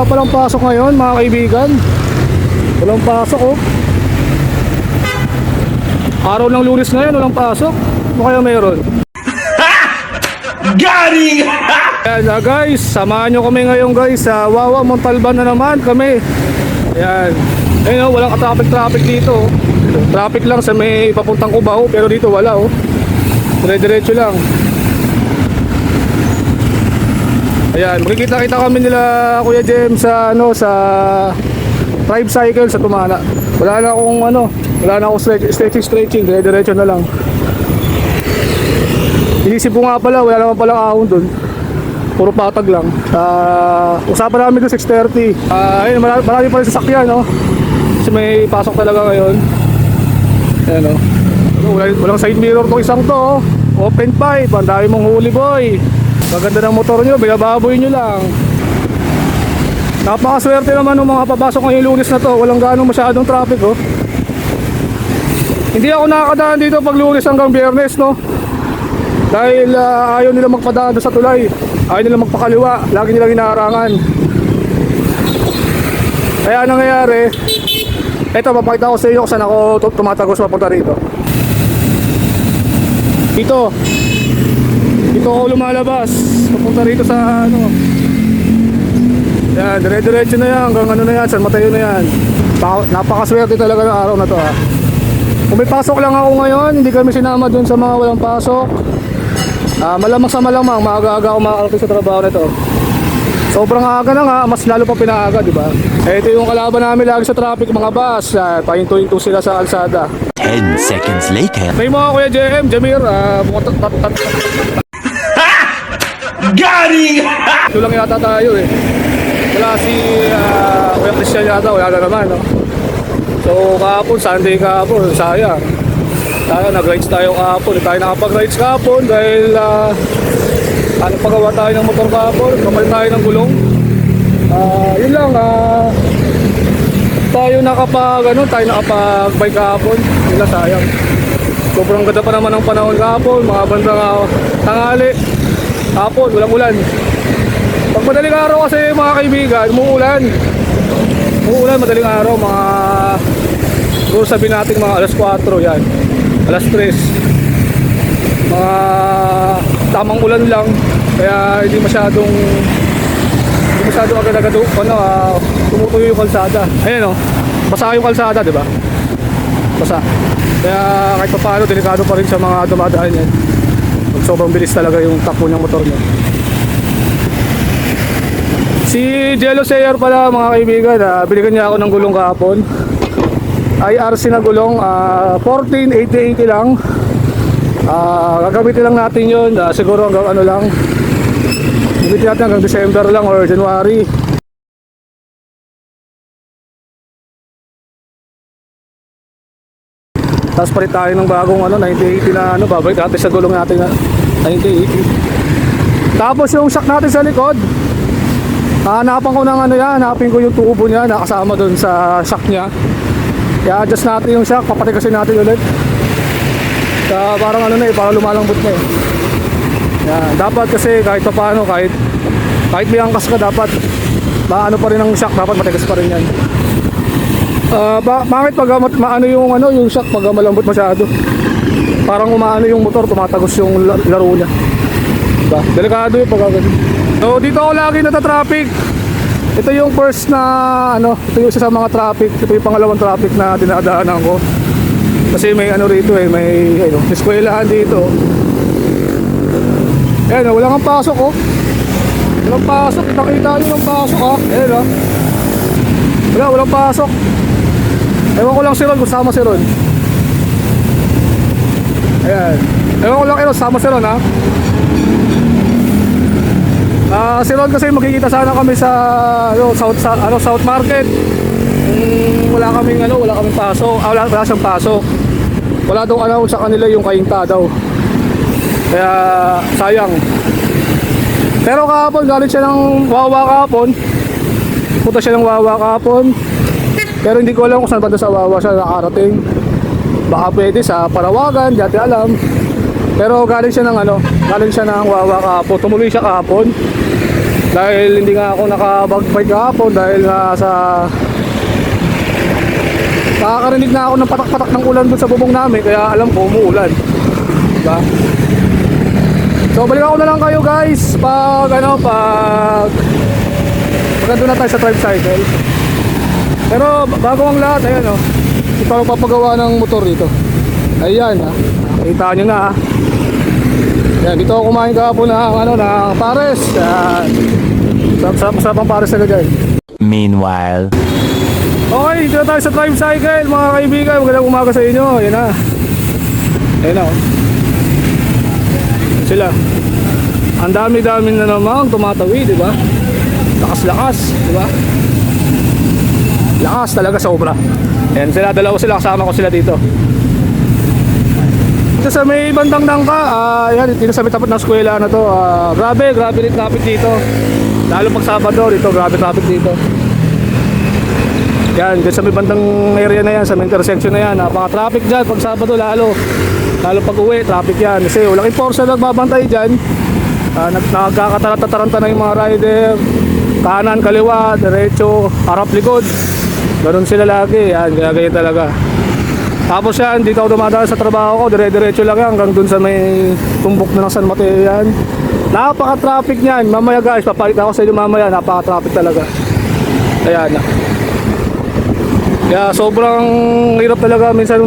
Wala palang pasok ngayon mga kaibigan. Walang pasok oh. Araw ng Lunes ngayon, walang pasok. Ano kaya meron? Garing! Ayan guys, samahan nyo kami ngayon guys sa Wawa Montalban na naman kami. Ayan. Ayun oh, walang traffic dito oh. Traffic lang sa may papuntang Cubao, pero dito wala oh. Dire-diretso lang. Ayan, makikita-kita kami nila Kuya Jem sa sa tricycle sa Tumala. Wala na akong stretching, dire-diretso na lang. Inisip ko nga pala, wala naman palang ahon dun. Puro patag lang. Usapan namin doon 6:30. Ayun, marami pa rin sasakyan, no? Kasi may pasok talaga ngayon. Ayan, no? Walang side mirror tong isang to, oh. Open pipe, ang dami mong huli, boy. Maganda ng motor nyo, binababoy nyo lang. Napakaswerte naman ng mga papasok ngayong Lunes na to. Walang ganong masyadong traffic, oh. Hindi ako nakakadaan dito pag Lunes hanggang Biyernes, no? Dahil ayaw nila magpadaan sa tulay. Ayaw nila magpakaliwa. Lagi nilang inaharangan. Kaya nangyayari, eto, papakita ko sa inyo kung saan ako tumatagos papunta rito. Dito ako lumalabas papunta rito sa yan, dire-diretso na yan hanggang na yan, San Mateo na yan. Napakaswerte talaga ng araw na to ha. Kung may pasok lang ako ngayon, hindi kami sinama dun sa mga walang pasok. Malamang sa malamang, maaga-aga ako makakarating sa trabaho nito. Sobrang aga na nga, mas lalo pa pinaaga, di ba? Ito yung kalaban namin lagi sa traffic, mga bus. Pahinto-hinto sila sa kalsada. 10 seconds later. May mga Kuya JM, Jamir, Garing! ito lang yata tayo eh. Wala si Kuya Christian yata, wala na naman, no? So kahapon, Sunday kahapon, sayang. Nag-rides tayo kahapon. Hindi tayo nakapag-rides kahapon dahil pagawa tayo ng motor kahapon. Kapalit tayo ng gulong. Yun lang, tayo nakapag-bike kahapon. Yun lang, sayang. Sobrang ganda pa naman ng panahon kahapon. Mga bandang tanghali. Kahapon, walang ulan. Pag madaling araw kasi mga kaibigan, umuulan. Madaling araw, siguro sabihin natin mga alas 4 yan. Alas 3. Mga tamang ulan lang. Kaya hindi masyadong agad-agad tumutuyo yung kalsada. Ayan o, basa yung kalsada, di ba? Basa. Kaya kahit pa paano, delikado pa rin sa mga dumadaan yan. Sobrang bilis talaga yung takbo ng motor niya. Si Jello Sayer pala mga kaibigan, binigyan niya ako ng gulong kahapon. IRC na gulong, 1480 lang. Gagamitin lang natin yun, siguro hanggang lang. Gagamitin natin hanggang December lang or January. Tapos palit tayo ng bagong 9080 na babalik natin sa gulong natin na 9080. Tapos yung shock natin sa likod, hanapin ko yung tubo niya nakasama dun sa shock niya. I-adjust natin yung shock, papatigasin natin ulit. Parang parang lumalambot na eh. Yan, dapat kasi kahit paano, kahit may angkas ka, dapat maano pa rin ang shock, dapat matigas pa rin yan. Bakit pag yung shock pag malambot masyado? Parang umaano yung motor, tumatagos yung laro niya. Diba? Delikado yung pagkagano. So dito ako lagi nata-traffic. Ito yung first na ito yung isa sa mga traffic. Ito yung pangalawang traffic na dinadaanan ko. Kasi may rito eh, may eskwelahan dito. Ayan, wala kang pasok oh. Walang pasok, nakita nyo ng pasok ah. Ayan oh. Walang pasok. Ewan ko lang si Ron kung sama si Ron. Ayan. Ewan ko lang sama si Ron ha. Si Ron kasi makikita sana kami sa South Market. Wala kaming pasok. Wala siyang pasok. Wala daw sa kanila yung kainta daw. Kaya sayang. Pero kahapon galing siya ng Wawa kahapon. Punta siya ng Wawa kahapon. Pero hindi ko alam kung saan ba sa Wawa siya nakarating. Baka pwede sa Parawagan, di natin alam. Pero galing siya ng Wawa kahapon. Tumuloy siya kahapon. Dahil hindi nga ako nakabagbike kahapon dahil nga sa nakakarinig na ako ng patak-patak ng ulan dun sa bubong namin, kaya alam ko umuulan. Diba? So balik ako na lang kayo guys pag andun na tayo sa tricycle. Pero bago ang lahat, ayan o, ito ang papagawa ng motor dito. Ayan ha, kita nyo na ha. Ayan, dito ako kumain kahapon ng pares. Sarap ang pares na dyan. Meanwhile. Okay, dito na tayo sa tricycle mga kaibigan. Magandang umaga sa inyo. Ayan na. Ayan na o. Sila. Ang dami-dami na namang tumatawid, di ba? Lakas-lakas, di ba? Lakas talaga sobra. Ayan sila, dalawa sila, kasama ko sila dito. Dito sa may bandang Dangka, ayan, dito sa may tapat ng eskwela na to. Grabe rin traffic dito. Lalo pag Sabado, dito grabe traffic dito. Yan, dito sa may bandang area na yan, sa may intersection na yan, napaka-traffic dyan pag Sabado lalo pag uwi, traffic yan kasi walang enforcer nagbabantay dyan. Nagkakataranta-taranta na yung mga rider, kanan, kaliwa, diretso, harap, likod, ganun sila lagi. Yan, kaya ganyan talaga. Tapos yan, dito ako dumadaan sa trabaho ko, dire-diretso lang yan hanggang dun sa may tumbok na ng San Mateo yan. Napaka-traffic niyan. Mamaya guys, papalit ako sa inyo mamaya, napaka-traffic talaga. Ayan na. Kaya sobrang hirap talaga minsan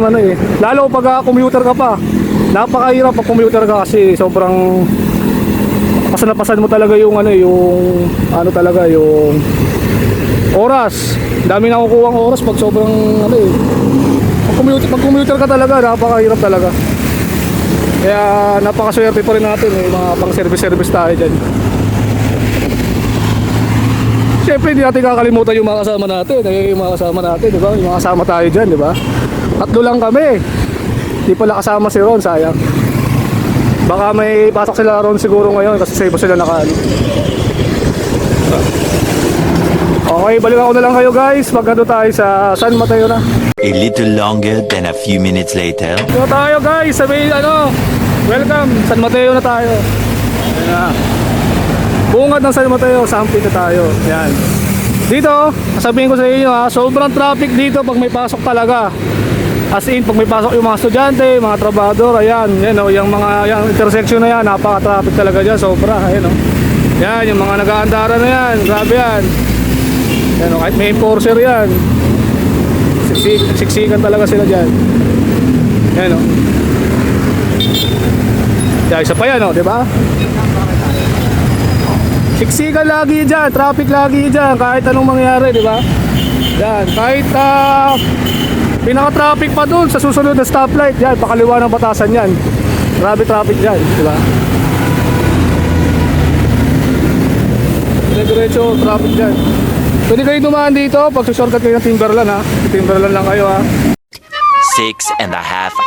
lalo pag commuter ka pa. Napakahirap pag commuter ka kasi sobrang pasan mo talaga yung yung oras. Dami na kukuha ang oras pag sobrang pag commuter ka talaga, napakahirap talaga. Kaya napakaswerte pa rin natin mga pang service tayo dyan. Siyempre hindi natin kakalimutan yung mga kasama natin. Yung mga kasama natin, di ba? Yung mga kasama tayo dyan, di ba? Tatlo lang kami. Di pala kasama si Ron, sayang. Baka may pasok sila Ron siguro ngayon kasi sa iba sila Okay, balik ako na lang kayo guys. Magkano tayo sa San Mateo na. A little longer than a few minutes later. Dito tayo guys, sabi welcome, San Mateo na tayo. Ayan na. Bungad ng San Mateo, Sampit na tayo. Yan. Dito, sabihin ko sa inyo sobrang traffic dito pag may pasok talaga. As in, pag may pasok yung mga estudyante, mga trabador, ayan, yung intersection na yan, napaka-traffic talaga dyan, sobra, ayan Yan, yung mga nag-aandara na yan, grabe yan. Yan kahit may enforcer yan. Siksikan talaga sila dyan. Yan Yan, isa pa yan di ba? Siksikan lagi dyan, traffic lagi dyan, kahit anong mangyari, di ba? Yan, kahit pinaka-traffic pa dun sa susunod na stoplight, yan, pakaliwa ng batasan yan. Grabe traffic dyan, di ba? Diretso, traffic dyan. Pwede kayo dumaan dito, pag sushortcut kayo ng Timberland Timberland lang kayo 6.5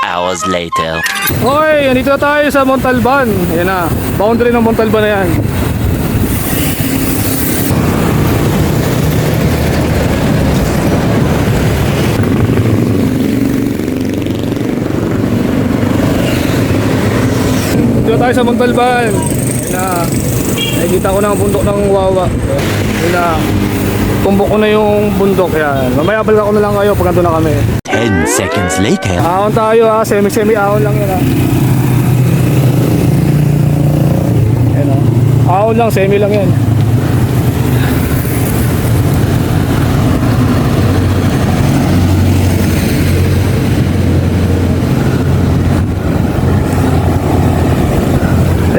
hours later. Okay, andito na tayo sa Montalban. Ayan na, boundary ng Montalban na yan. Dito tayo sa Montalban. Ayan na, nakikita ko na ang bundok ng Wawa. Ayan na, tumbok ko na yung bundok. Yan, mamaya balik ako na lang kayo pag nandun na kami. 10 seconds later. Ahon tayo semi ahon lang yan Ayan ahon lang, semi lang yan.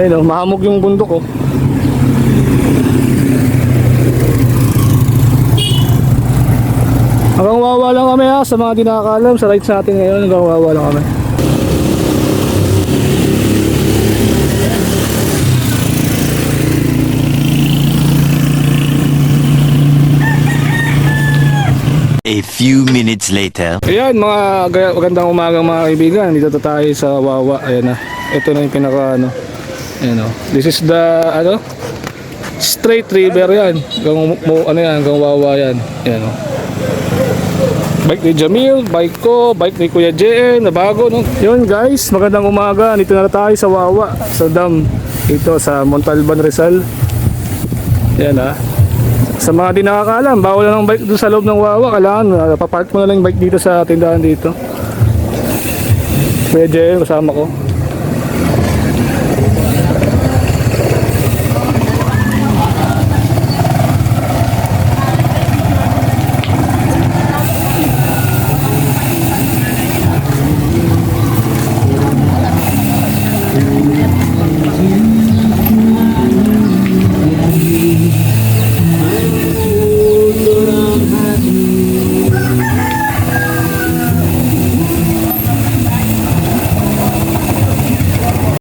Ayun mahamog yung bundok Hanggang Wawa lang kami sa mga di nakakaalam sa rides natin ngayon, hanggang Wawa lang kami. A few minutes later. Ayan magandang umaga mga kaibigan. Dito tayo sa Wawa. Ayan na. Ito na yung pinaka Ayan This is the straight river yan. Hanggang Wawa yan. Ayan Bike ni Jamil, bike ko, bike ni Kuya JN na bago Yun guys, magandang umaga. Dito na tayo sa Wawa, sa dam. Ito sa Montalban, Rizal. Yan ha. Sa mga di nakakaalam, bawal lang ang bike doon sa loob ng Wawa. Kailangan, papark mo na lang yung bike dito sa tindahan dito. Kuya Jay, kasama ko.